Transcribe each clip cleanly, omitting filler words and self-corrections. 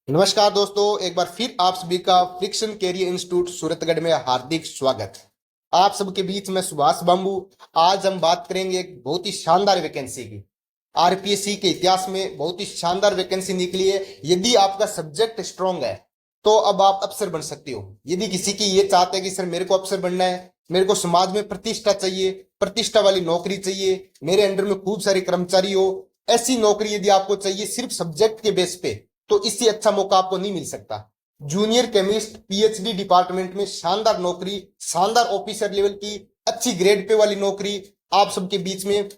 नमस्कार दोस्तों, एक बार फिर आप सभी का फ्रिक्शन कैरियर इंस्टीट्यूट सूरतगढ़ में हार्दिक स्वागत। आप सबके बीच में सुभाष बाबू। आज हम बात करेंगे एक बहुत ही शानदार वैकेंसी की। आरपीएससी के इतिहास में बहुत ही शानदार वैकेंसी निकली है। यदि आपका सब्जेक्ट स्ट्रांग है तो अब आप अफसर बन सकते हो। यदि किसी की ये चाहते हैं कि सर मेरे को अफसर बनना है, मेरे को समाज में प्रतिष्ठा चाहिए, प्रतिष्ठा वाली नौकरी चाहिए, मेरे अंडर में खूब सारे कर्मचारी हो, ऐसी नौकरी यदि आपको चाहिए सिर्फ सब्जेक्ट के बेस पे, तो इससे अच्छा मौका आपको नहीं मिल सकता। जूनियर केमिस्ट पीएचडी डिपार्टमेंट में शानदार नौकरी, शानदार ऑफिसर लेवल की अच्छी ग्रेड पे वाली नौकरी आप सबके बीच में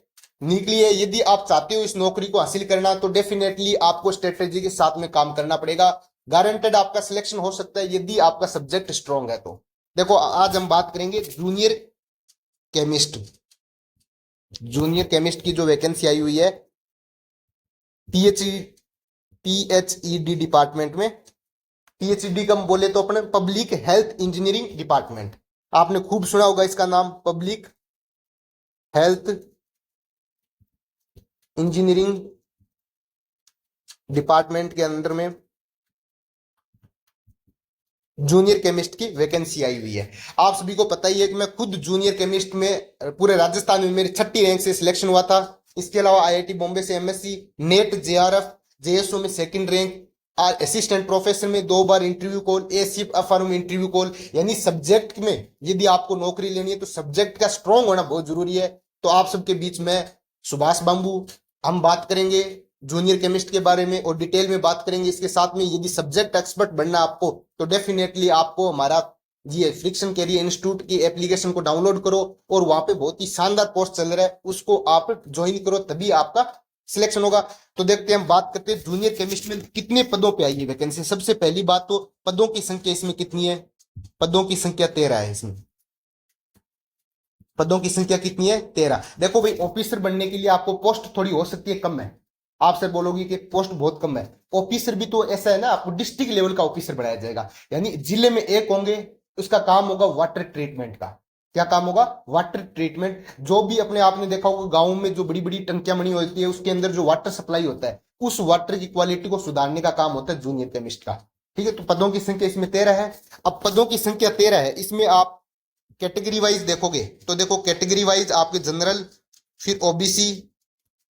निकली है। यदि आप चाहते हो इस नौकरी को हासिल करना तो डेफिनेटली आपको स्ट्रेटेजी के साथ में काम करना पड़ेगा। गारंटेड आपका सिलेक्शन हो सकता है यदि आपका सब्जेक्ट स्ट्रांग है तो। देखो, आज हम बात करेंगे जूनियर केमिस्ट। जूनियर केमिस्ट की जो वैकेंसी आई हुई है पीएचईडी डिपार्टमेंट में। पीएचडी का हम बोले तो अपने पब्लिक हेल्थ इंजीनियरिंग डिपार्टमेंट। आपने खूब सुना होगा इसका नाम, पब्लिक हेल्थ इंजीनियरिंग डिपार्टमेंट के अंदर में जूनियर केमिस्ट की वैकेंसी आई हुई है। आप सभी को पता ही है कि मैं खुद जूनियर केमिस्ट में पूरे राजस्थान में मेरी 6ठी रैंक से सिलेक्शन हुआ था। इसके अलावा आईआईटी बॉम्बे से एमएससी, नेट, जेआरएफ, जेएसओ में सेकंड रैंक, असिस्टेंट प्रोफेसर में 2 बार इंटरव्यू कॉल, एसीफ अफारो में इंटरव्यू कॉल। यानी सब्जेक्ट में यदि आपको नौकरी लेनी है तो सब्जेक्ट का स्ट्रॉन्ग होना बहुत जरूरी है। तो आप सबके बीच में सुभाष बाबू, हम बात करेंगे जूनियर केमिस्ट के बारे में और डिटेल में बात करेंगे। इसके साथ में यदि सब्जेक्ट एक्सपर्ट बनना आपको तो डेफिनेटली आपको हमारा ये फ्रिक्शन कैरियर इंस्टीट्यूट की एप्लीकेशन को डाउनलोड करो और वहां पे बहुत ही शानदार कोर्स चल रहा है, उसको आप ज्वाइन करो, तभी आपका सिलेक्शन होगा। तो देखते हैं, हम बात करते हैं जूनियर केमिस्ट में कितने पदों पे आई है वैकेंसी। सबसे पहली बात तो पदों की संख्या इसमें कितनी है। पदों की संख्या 13 है इसमें। पदों की संख्या कितनी है? 13। देखो भाई, ऑफिसर बनने के लिए आपको पोस्ट थोड़ी हो सकती है कम है। आपसे बोलोगी कि पोस्ट बहुत कम है। ऑफिसर भी तो ऐसा है ना, आपको डिस्ट्रिक्ट लेवल का ऑफिसर बनाया जाएगा। यानी जिले में एक होंगे, उसका काम होगा वाटर ट्रीटमेंट का। क्या काम होगा? Water treatment. जो भी अपने आपने देखा होगा गांव में जो बड़ी बड़ी टंकियां बनी होती है उसके अंदर जो वाटर सप्लाई होता है, उस वाटर की क्वालिटी को सुधारने का काम होता है जूनियर केमिस्ट का। ठीक है, तो पदों की संख्या इसमें 13 है। अब पदों की संख्या 13 है, इसमें आप कैटेगरी वाइज देखोगे तो देखो, कैटेगरी वाइज आपके जनरल, फिर ओबीसी,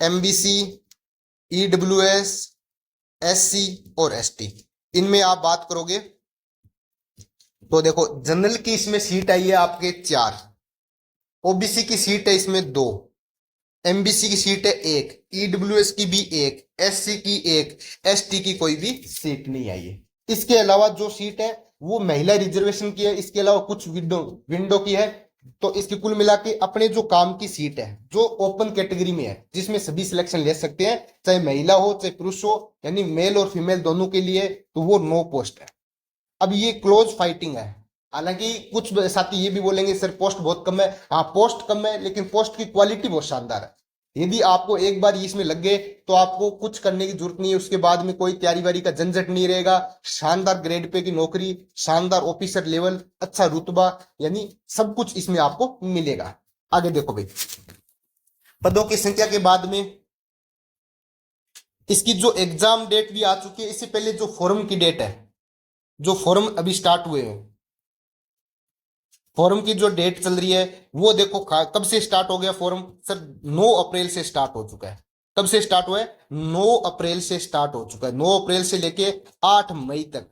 एमबीसी, ईडब्ल्यूएस, एससी और एसटी। इनमें आप बात करोगे तो देखो, जनरल की इसमें सीट आई है आपके 4, ओबीसी की सीट है इसमें 2, एमबीसी की सीट है 1, ईडब्ल्यूएस की भी 1, एससी की 1, एसटी की कोई भी सीट नहीं आई है। इसके अलावा जो सीट है वो महिला रिजर्वेशन की है, इसके अलावा कुछ विंडो विंडो की है। तो इसकी कुल मिला के अपने जो काम की सीट है जो ओपन कैटेगरी में है, जिसमें सभी सिलेक्शन ले सकते हैं, चाहे महिला हो चाहे पुरुष हो, यानी मेल और फीमेल दोनों के लिए, तो वो 9 पोस्ट है। अब ये क्लोज फाइटिंग है। हालांकि कुछ साथी ये भी बोलेंगे सर पोस्ट बहुत कम है। हाँ, पोस्ट कम है लेकिन पोस्ट की क्वालिटी बहुत शानदार है। यदि आपको एक बार इसमें लग गए तो आपको कुछ करने की जरूरत नहीं है, उसके बाद में कोई तैयारी वारी का झंझट नहीं रहेगा। शानदार ग्रेड पे की नौकरी, शानदार ऑफिसर लेवल, अच्छा रुतबा, यानी सब कुछ इसमें आपको मिलेगा। आगे देखो भाई, पदों की संख्या के बाद में इसकी जो एग्जाम डेट भी आ चुकी है। इससे पहले जो फॉर्म की डेट है, जो फॉर्म अभी स्टार्ट हुए हैं, फॉर्म की जो डेट चल रही है वो देखो, कब से स्टार्ट हो गया फॉर्म। सर 9 अप्रैल से स्टार्ट हो चुका है। कब से स्टार्ट हुआ है? 9 अप्रैल से स्टार्ट हो चुका है। 9 अप्रैल से लेके 8 मई तक,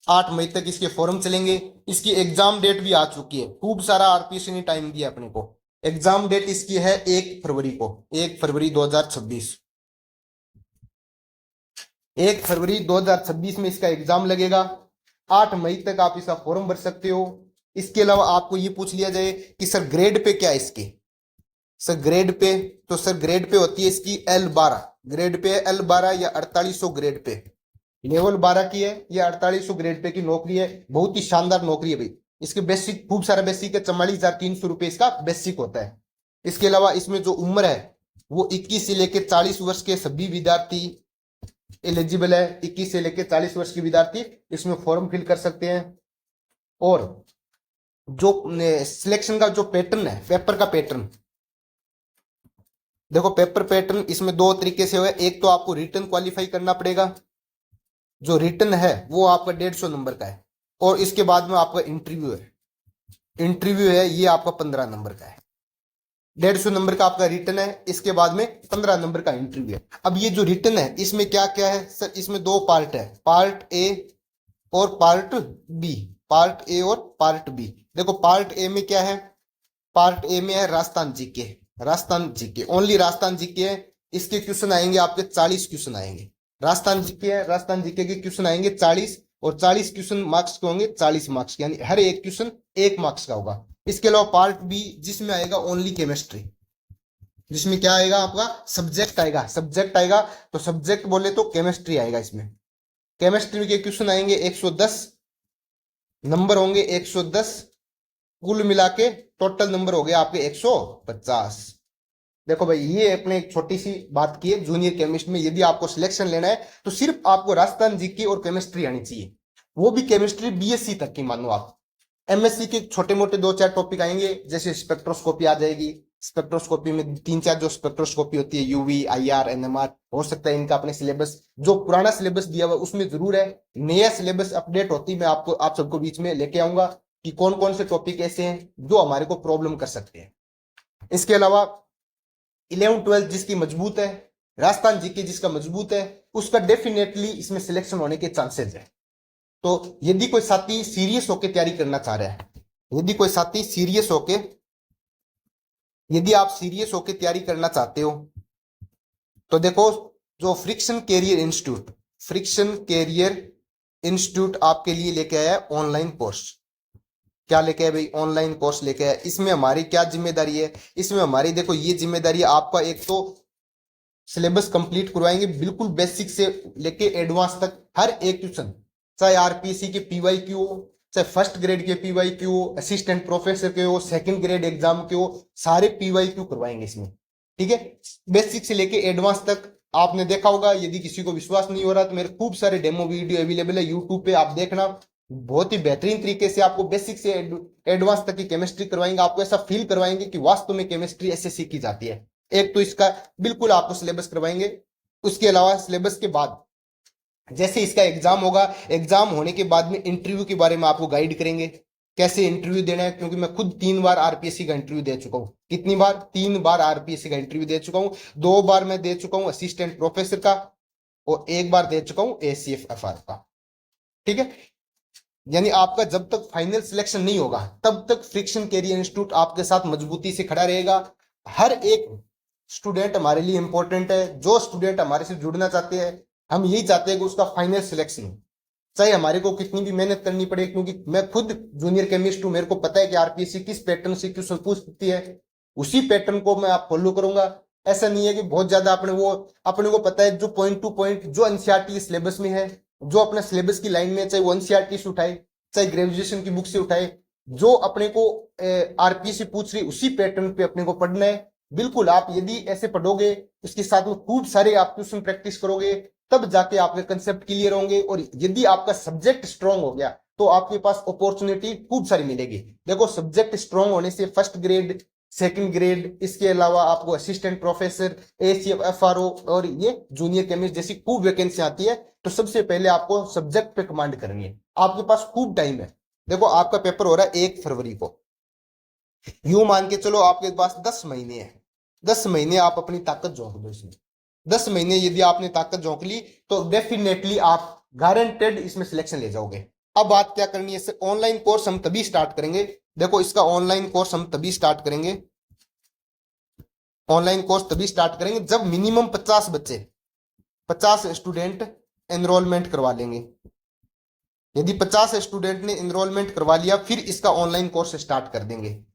8 मई तक इसके फॉर्म चलेंगे। इसकी एग्जाम डेट भी आ चुकी है। खूब सारा आरपीएससी ने टाइम दिया अपने को। एग्जाम डेट इसकी है 1 फरवरी को, 1 फरवरी 2026। 1 फरवरी 2026 में इसका एग्जाम लगेगा। 8 मई तक आप इसका फॉर्म भर सकते हो। इसके अलावा आपको ये पूछ लिया जाए कि सर ग्रेड पे क्या है इसकी। सर ग्रेड पे, तो सर ग्रेड पे होती है इसकी L12। ग्रेड पे है L12 या 4800 ग्रेड पे। लेवल 12 की है या 4800 ग्रेड पे की नौकरी है। बहुत ही शानदार नौकरी है भाई। इसके बेसिक खूब सारा बेसिक है। 44,300 रुपये इसका बेसिक होता है। इसके अलावा इसमें जो उम्र है वो 21 से लेकर 40 वर्ष के सभी विद्यार्थी एलिजिबल है। 21 से लेकर 40 वर्ष के विद्यार्थी इसमें फॉर्म फिल कर सकते हैं। और जो सिलेक्शन का जो पैटर्न है, पेपर का पैटर्न देखो, पेपर पैटर्न इसमें 2 तरीके से हुआ है। एक तो आपको रिटर्न क्वालिफाई करना पड़ेगा, जो रिटर्न है वो आपका 150 नंबर का है, और इसके बाद में आपका इंटरव्यू है, इंटरव्यू है ये आपका 15 नंबर का है। 150 नंबर का आपका रिटर्न है, इसके बाद में 15 नंबर का इंटरव्यू है। अब ये जो रिटर्न है इसमें क्या क्या है सर, इसमें दो पार्ट है, पार्ट ए और पार्ट बी। पार्ट ए और पार्ट बी। देखो पार्ट ए में क्या है, पार्ट ए में है Rajasthan GK, Rajasthan GK, only Rajasthan GK है। इसके क्वेश्चन आएंगे आपके 40 क्वेश्चन आएंगे। राजस्थान जीके है, राजस्थान जीके के क्वेश्चन आएंगे 40, और 40 क्वेश्चन मार्क्स के होंगे 40 मार्क्स के, यानी हर एक क्वेश्चन 1 मार्क्स का होगा। इसके अलावा पार्ट बी जिसमें आएगा ओनली केमिस्ट्री, जिसमें क्या आएगा आपका सब्जेक्ट आएगा, सब्जेक्ट आएगा तो सब्जेक्ट बोले तो केमिस्ट्री आएगा। इसमें केमिस्ट्री के क्वेश्चन आएंगे 110 नंबर होंगे, 110 कुल मिला के टोटल नंबर हो गया आपके 150। देखो भाई ये अपने एक छोटी सी बात की है, जूनियर केमिस्ट में यदि आपको सिलेक्शन लेना है तो सिर्फ आपको राजस्थान जीके और केमिस्ट्री आनी चाहिए, वो भी केमिस्ट्री बीएससी तक की मानो आप। एमएससी के छोटे मोटे 2-4 टॉपिक आएंगे, जैसे स्पेक्ट्रोस्कोपी आ जाएगी, स्पेक्ट्रोस्कोपी में 3-4 जो स्पेक्ट्रोस्कोपी होती है, यूवी, आईआर, एनएमआर, हो सकता है इनका अपने सिलेबस जो पुराना सिलेबस दिया हुआ उसमें जरूर है, नया सिलेबस अपडेट होती मैं आपको आप सबको बीच में लेके आऊंगा कि कौन कौन से टॉपिक ऐसे हैं जो हमारे को प्रॉब्लम कर सकते हैं। इसके अलावा 11-12 जिसकी मजबूत है, राजस्थान जीके जिसका मजबूत है, उसका डेफिनेटली इसमें सिलेक्शन होने के चांसेस है। तो यदि कोई साथी सीरियस होकर तैयारी करना चाह रहा है, यदि कोई साथी सीरियस होके, यदि आप सीरियस होकर तैयारी करना चाहते हो तो देखो जो friction career institute, friction career institute आपके लिए लेके आया है ऑनलाइन कोर्स। क्या लेके आया भाई, ऑनलाइन कोर्स लेके आया। इसमें हमारी क्या जिम्मेदारी है, इसमें हमारी देखो ये जिम्मेदारी है आपका, एक तो सिलेबस कंप्लीट करवाएंगे बिल्कुल बेसिक से लेके एडवांस तक, हर एक क्वेश्चन, चाहे आरपीएससी के पीवाईक्यू हो, चाहे फर्स्ट ग्रेड के पीवाईक्यू, असिस्टेंट प्रोफेसर के हो, सेकंड ग्रेड एग्जाम के हो, सारे पीवाईक्यू करवाएंगे इसमें। ठीक है, बेसिक से लेके एडवांस तक। आपने देखा होगा, यदि किसी को विश्वास नहीं हो रहा तो मेरे खूब सारे डेमो वीडियो अवेलेबल है यूट्यूब पे, आप देखना। बहुत ही बेहतरीन तरीके से आपको बेसिक से एडवांस तक की केमिस्ट्री करवाएंगे, आपको ऐसा फील करवाएंगे कि वास्तव में केमिस्ट्री ऐसे सीखी जाती है। एक तो इसका बिल्कुल आपको सिलेबस करवाएंगे, उसके अलावा सिलेबस के बाद जैसे इसका एग्जाम होगा, एग्जाम होने के बाद में इंटरव्यू के बारे में आपको गाइड करेंगे, कैसे इंटरव्यू देना है। क्योंकि मैं खुद 3 बार आरपीएससी का इंटरव्यू दे चुका हूं। कितनी बार, 3 बार आरपीएससी का इंटरव्यू दे चुका हूं। 2 बार मैं दे चुका हूं असिस्टेंट प्रोफेसर का, और 1 बार दे चुका हूं एसीएफएफआर का। ठीक है, यानी आपका जब तक फाइनल सिलेक्शन नहीं होगा तब तक फ्रिक्शन कैरियर इंस्टीट्यूट आपके साथ मजबूती से खड़ा रहेगा। हर एक स्टूडेंट हमारे लिए इंपॉर्टेंट है, जो स्टूडेंट हमारे से जुड़ना चाहते हैं हम यही चाहते हैं कि उसका फाइनल सिलेक्शन हो, चाहे हमारे को कितनी भी मेहनत करनी पड़े। क्योंकि मैं खुद जूनियर केमिस्ट हूं, मेरे को पता है कि आरपीएससी किस पैटर्न से क्वेश्चन पूछ सकती है, उसी पैटर्न को मैं आप फॉलो करूंगा। ऐसा नहीं है कि बहुत ज्यादा अपने को पता है जो पॉइंट टू पॉइंट जो एनसीईआरटी सिलेबस में है, जो अपने सिलेबस की लाइन में, चाहे वो एनसीईआरटी से उठाए चाहे ग्रेजुएशन की बुक से उठाए, जो अपने को आरपीएससी पूछ रही उसी पैटर्न पे अपने को पढ़ना है। बिल्कुल आप यदि ऐसे पढ़ोगे, उसके साथ में खूब सारे आप क्वेश्चन प्रैक्टिस करोगे, तब जाके आपके कंसेप्ट क्लियर होंगे। और यदि आपका सब्जेक्ट स्ट्रांग हो गया तो आपके पास अपॉर्चुनिटी खूब सारी मिलेगी। देखो सब्जेक्ट स्ट्रांग होने से फर्स्ट ग्रेड, सेकंड ग्रेड, इसके अलावा आपको असिस्टेंट प्रोफेसर, एसीएफआरओ और ये जूनियर केमिस्ट जैसी खूब वैकेंसी आती है। तो सबसे पहले आपको सब्जेक्ट पे कमांड करनी है, आपके पास खूब टाइम है। देखो आपका पेपर हो रहा है 1 फरवरी को, यूं मान के चलो आपके पास 10 महीने हैं। 10 महीने आप अपनी ताकत झोंक दो इसमें। 10 महीने यदि आपने ताकत झोंक ली तो डेफिनेटली आप गारंटेड इसमें सिलेक्शन ले जाओगे। अब बात क्या करनी है, ऑनलाइन कोर्स हम तभी स्टार्ट करेंगे। देखो इसका ऑनलाइन कोर्स हम तभी स्टार्ट करेंगे, ऑनलाइन कोर्स तभी स्टार्ट करेंगे जब मिनिमम 50 बच्चे, 50 स्टूडेंट एनरोलमेंट करवा लेंगे। यदि 50 स्टूडेंट ने एनरोलमेंट करवा लिया फिर इसका ऑनलाइन कोर्स स्टार्ट कर देंगे।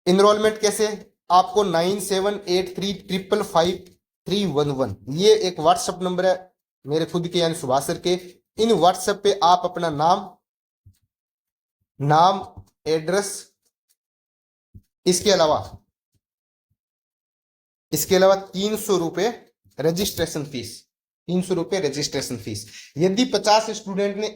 एनरोलमेंट कैसे, आपको 9783555311 ये एक व्हाट्सएप नंबर है मेरे खुद के यानी सुभाष सर के। इन व्हाट्सएप पे आप अपना नाम एड्रेस, इसके अलावा 300 रुपए रजिस्ट्रेशन फीस, 300 रुपए रजिस्ट्रेशन फीस। यदि 50 स्टूडेंट ने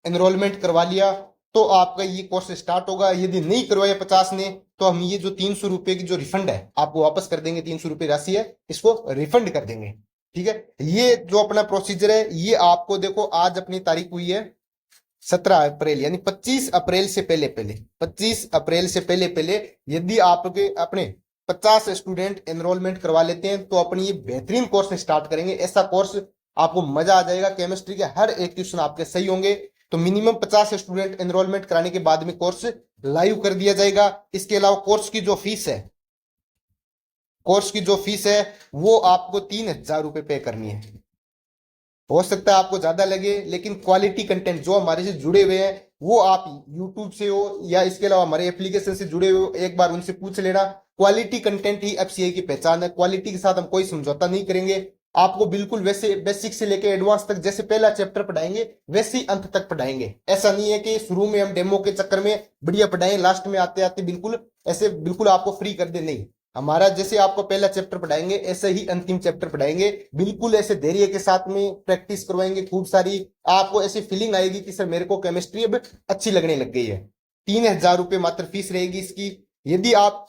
एनरोलमेंट करवा लिया तो आपका ये कोर्स स्टार्ट होगा। यदि नहीं करवाया 50 ने तो हम ये जो 300 रुपए की जो रिफंड है आपको वापस कर देंगे। 300 रुपए राशि है, इसको रिफंड कर देंगे। ठीक है, ये जो अपना प्रोसीजर है ये आपको देखो, आज अपनी तारीख हुई है 17 अप्रैल, यानी 25 अप्रैल से पहले पहले, 25 अप्रैल से पहले पहले यदि आपके अपने 50 स्टूडेंट एनरोलमेंट करवा लेते हैं तो अपनी ये बेहतरीन कोर्स स्टार्ट करेंगे। ऐसा कोर्स आपको मजा आ जाएगा, केमिस्ट्री के हर एक क्वेश्चन आपके सही होंगे। तो मिनिमम 50 स्टूडेंट एनरोलमेंट कराने के बाद में कोर्स लाइव कर दिया जाएगा। इसके अलावा कोर्स की जो फीस है, कोर्स की जो फीस है वो आपको 3,000 रुपये पे करनी है। हो सकता है आपको ज्यादा लगे, लेकिन क्वालिटी कंटेंट जो हमारे से जुड़े हुए हैं वो आप यूट्यूब से हो या इसके अलावा हमारे एप्लीकेशन से जुड़े हुए हो, एक बार उनसे पूछ लेना। क्वालिटी कंटेंट ही एफसीआई की पहचान है। क्वालिटी के साथ हम कोई समझौता नहीं करेंगे। आपको बिल्कुल वैसे बेसिक से लेके एडवांस तक जैसे पहला चैप्टर पढ़ाएंगे वैसे ही अंत तक पढ़ाएंगे। ऐसा नहीं है कि शुरू में हम डेमो के चक्कर में बढ़िया पढ़ाएं, लास्ट में आते आते बिल्कुल ऐसे बिल्कुल आपको फ्री कर दे, नहीं। हमारा जैसे आपको पहला चैप्टर पढ़ाएंगे ऐसे ही अंतिम चैप्टर पढ़ाएंगे, बिल्कुल ऐसे धैर्य के साथ में प्रैक्टिस करवाएंगे खूब सारी। आपको ऐसी फीलिंग आएगी कि सर मेरे को केमिस्ट्री अब अच्छी लगने लग गई है। 3,000 रुपये मात्र फीस रहेगी इसकी। यदि आप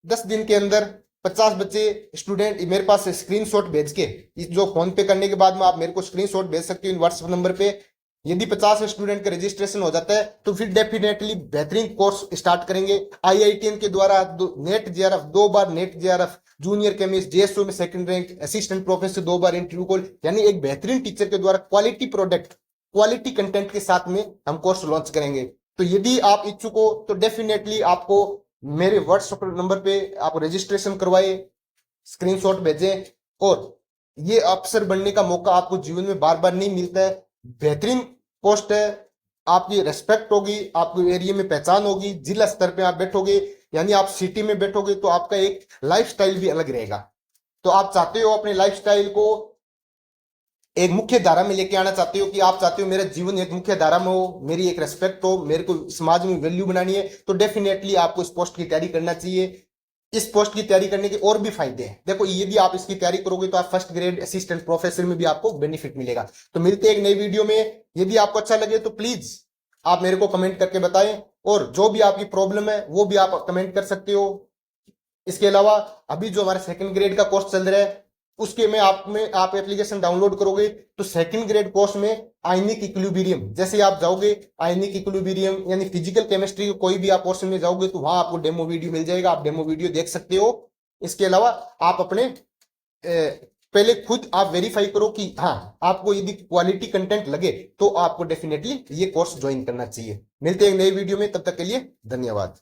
10 दिन के अंदर 50 बच्चे स्टूडेंट मेरे पास स्क्रीनशॉट भेज के, इस जो फोन पे करने के बाद में आप मेरे को स्क्रीनशॉट भेज सकते हो व्हाट्सएप नंबर पे, यदि 50 स्टूडेंट का रजिस्ट्रेशन हो जाता है तो फिर डेफिनेटली बेहतरीन कोर्स स्टार्ट करेंगे। आईआईटीएम के द्वारा नेट जेआरएफ 2 बार, NET JRF, junior chemist JSO में सेकंड रैंक, असिस्टेंट प्रोफेसर 2 बार इंटरव्यू कॉल, यानी एक बेहतरीन टीचर के द्वारा क्वालिटी प्रोडक्ट, क्वालिटी कंटेंट के साथ में हम कोर्स लॉन्च करेंगे। तो यदि आप इच्छुक हो तो डेफिनेटली आपको मेरे व्हाट्सएप नंबर पे आप रजिस्ट्रेशन करवाए, स्क्रीनशॉट भेजें। और ये अफसर बनने का मौका आपको जीवन में बार बार नहीं मिलता है। बेहतरीन पोस्ट है, आपकी रेस्पेक्ट होगी, आपको एरिया में पहचान होगी, जिला स्तर पे आप बैठोगे, यानी आप सिटी में बैठोगे तो आपका एक लाइफस्टाइल भी अलग रहेगा। तो आप चाहते हो अपने लाइफस्टाइल को एक मुख्य धारा में लेके आना चाहते हो, कि आप चाहते हो मेरा जीवन एक मुख्य धारा में हो, मेरी एक रेस्पेक्ट हो, मेरे को समाज में वैल्यू बनानी है, तो डेफिनेटली आपको इस पोस्ट की तैयारी करना चाहिए। इस पोस्ट की तैयारी करने के और भी फायदे हैं। देखो, यदि आप इसकी तैयारी करोगे तो आप फर्स्ट ग्रेड असिस्टेंट प्रोफेसर में भी आपको बेनिफिट मिलेगा। तो मिलते हैं एक नई वीडियो में। यदि आपको अच्छा लगे तो प्लीज आप मेरे को कमेंट करके बताएं, और जो भी आपकी प्रॉब्लम है वो भी आप कमेंट कर सकते हो। इसके अलावा अभी जो हमारा सेकंड ग्रेड का कोर्स चल रहा है उसके में आप एप्लीकेशन डाउनलोड करोगे तो सेकंड ग्रेड कोर्स में आयनिक इक्विलिब्रियम, जैसे आप जाओगे आयनिक इक्विलिब्रियम यानी फिजिकल केमिस्ट्री के कोई भी आप पोर्शन में जाओगे तो वहां आपको डेमो वीडियो मिल जाएगा, आप डेमो वीडियो देख सकते हो। इसके अलावा आप अपने पहले खुद आप वेरीफाई करो कि हाँ आपको यदि क्वालिटी कंटेंट लगे तो आपको डेफिनेटली ये कोर्स ज्वाइन करना चाहिए। मिलते हैं एक नई वीडियो में, तब तक के लिए धन्यवाद।